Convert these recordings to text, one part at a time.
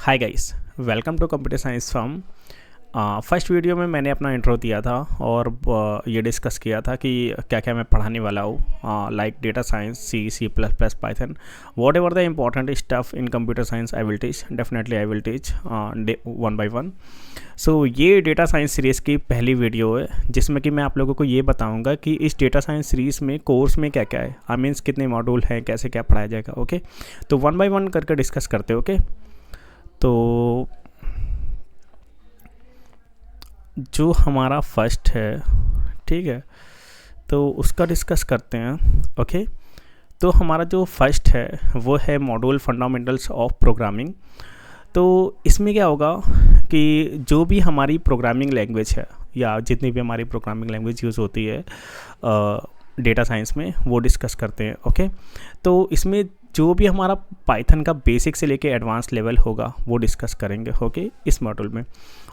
Hi guys, welcome to computer science firm. First video में मैंने अपना इंट्रो दिया था और ये डिस्कस किया था कि क्या क्या मैं पढ़ाने वाला हूँ, like data science, C plus plus, Python, whatever the important stuff in computer science I will teach, definitely I will teach one by one. So ये डेटा साइंस सीरीज़ की पहली वीडियो है जिसमें कि मैं आप लोगों को ये बताऊंगा कि इस डेटा साइंस सीरीज़ में कोर्स में क्या क्या है, आई मीन्स कितने मॉड्यूल हैं, कैसे क्या पढ़ाया जाएगा। ओके, तो वन बाय वन करके डिस्कस करते हैं। ओके, तो जो हमारा फर्स्ट है, ठीक है, तो उसका डिस्कस करते हैं। ओके, तो हमारा जो फर्स्ट है वो है मॉड्यूल फंडामेंटल्स ऑफ प्रोग्रामिंग। तो इसमें क्या होगा कि जो भी हमारी प्रोग्रामिंग लैंग्वेज है या जितनी भी हमारी प्रोग्रामिंग लैंग्वेज यूज़ होती है डेटा साइंस में, वो डिस्कस करते हैं। ओके, तो इसमें जो भी हमारा पाइथन का बेसिक से लेके एडवांस लेवल होगा वो डिस्कस करेंगे। ओके, इस मॉड्यूल में।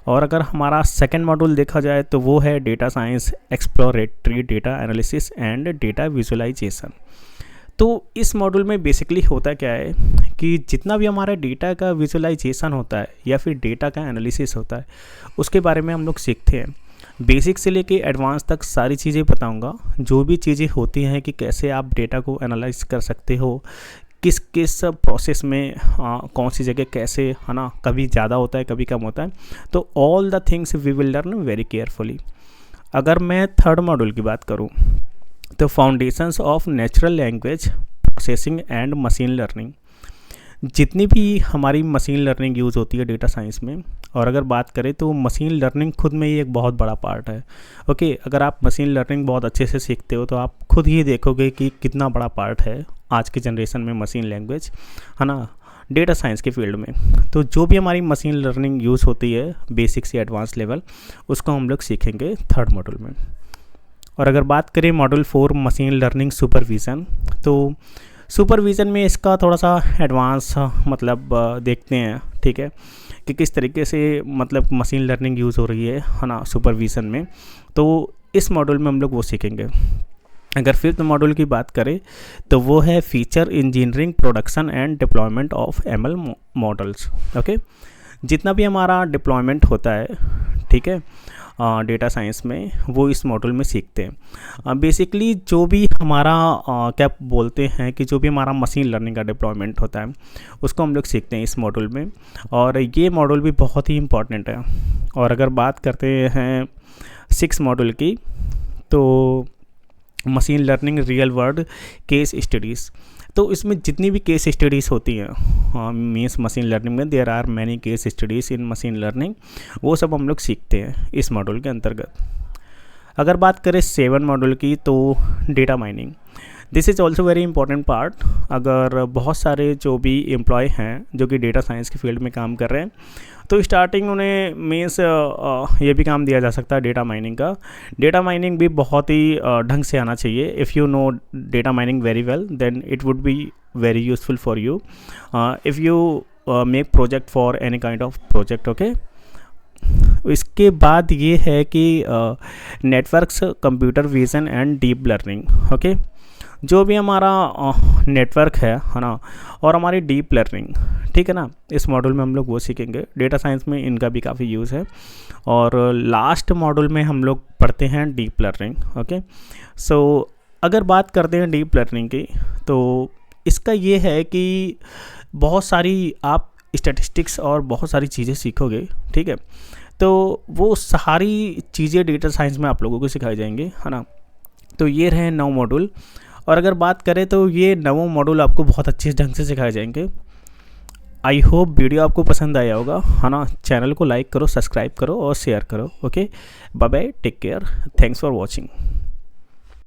और अगर हमारा सेकंड मॉड्यूल देखा जाए तो वो है data science exploratory data analysis and data visualisation. तो इस मॉड्यूल में बेसिकली होता क्या है कि जितना भी हमारा डेटा का विजुअलाइजेशन होता है या फिर डेटा का एनालिसिस होता है उसके बारे में हम लोग सीखते हैं। बेसिक से लेके एडवांस तक सारी चीज़ें बताऊंगा, जो भी चीज़ें होती हैं कि कैसे आप डेटा को एनालाइज कर सकते हो, किस किस प्रोसेस में कौन सी जगह कैसे, है ना, कभी ज़्यादा होता है कभी कम होता है। तो all the things we will learn very carefully. अगर मैं थर्ड मॉड्यूल की बात करूँ तो foundations of natural language processing and machine learning. जितनी भी हमारी मशीन लर्निंग यूज़ होती है डेटा साइंस में, और अगर बात करें तो मशीन लर्निंग खुद में ही एक बहुत बड़ा पार्ट है। ओके, अगर आप मशीन लर्निंग बहुत अच्छे से सीखते हो तो आप खुद ही देखोगे कि कितना बड़ा पार्ट है आज की जनरेशन में मशीन लैंग्वेज, है ना, डेटा साइंस के फील्ड में। तो जो भी हमारी मशीन लर्निंग यूज़ होती है बेसिक से एडवांस लेवल, उसको हम लोग सीखेंगे थर्ड मॉड्यूल में। और अगर बात करें मॉड्यूल 4 मशीन लर्निंग सुपरविज़न, तो सुपरविज़न में इसका थोड़ा सा एडवांस मतलब देखते हैं, ठीक है, कि किस तरीके से मतलब मशीन लर्निंग यूज़ हो रही है ना सुपरविज़न में। तो इस मॉड्यूल में हम लोग वो सीखेंगे। अगर फिफ्थ मॉड्यूल की बात करें तो वो है feature engineering production and deployment of ML models. Okay, जितना भी हमारा डिप्लॉयमेंट होता है, ठीक है, डेटा साइंस में, वो इस मॉड्यूल में सीखते हैं। बेसिकली जो भी हमारा क्या बोलते हैं कि जो भी हमारा मशीन लर्निंग का डिप्लॉयमेंट होता है उसको हम लोग सीखते हैं इस मॉड्यूल में। और ये मॉड्यूल भी बहुत ही इम्पॉर्टेंट है। और अगर बात करते हैं 6 मॉड्यूल की, तो machine learning real world case studies. तो इसमें जितनी भी केस स्टडीज़ होती हैं, मीन्स मशीन लर्निंग में there are many case studies in machine learning, वो सब हम लोग सीखते हैं इस मॉड्यूल के अंतर्गत। अगर बात करें 7 मॉड्यूल की तो data mining, this is also very important part. अगर बहुत सारे जो भी एम्प्लॉय हैं जो कि डेटा साइंस के फील्ड में काम कर रहे हैं तो स्टार्टिंग उन्हें मीन्स ये भी काम दिया जा सकता है डेटा माइनिंग का। डेटा माइनिंग भी बहुत ही ढंग से आना चाहिए। If you know data mining very well then it would be very useful for you if you make project for any kind of project. Okay, इसके बाद ये है कि networks, computer vision and deep learning. Okay, जो भी हमारा network है ना, और हमारी डीप लर्निंग, ठीक है ना, इस मॉड्यूल में हम लोग वो सीखेंगे। डेटा साइंस में इनका भी काफ़ी यूज़ है। और लास्ट मॉड्यूल में हम लोग पढ़ते हैं डीप लर्निंग। ओके, सो अगर बात करते हैं डीप लर्निंग की तो इसका ये है कि बहुत सारी आप स्टैटिस्टिक्स और बहुत सारी चीज़ें सीखोगे, ठीक है, तो वो सारी चीज़ें डेटा साइंस में आप लोगों को सिखाई जाएंगी, है ना। तो ये रहे 9 मॉड्यूल। और अगर बात करें तो ये 9 मॉड्यूल आपको बहुत अच्छे ढंग से सिखाए जाएंगे। आई होप वीडियो आपको पसंद आया होगा, है ना। चैनल को लाइक करो, सब्सक्राइब करो और शेयर करो। Okay, bye bye, take care, thanks for watching.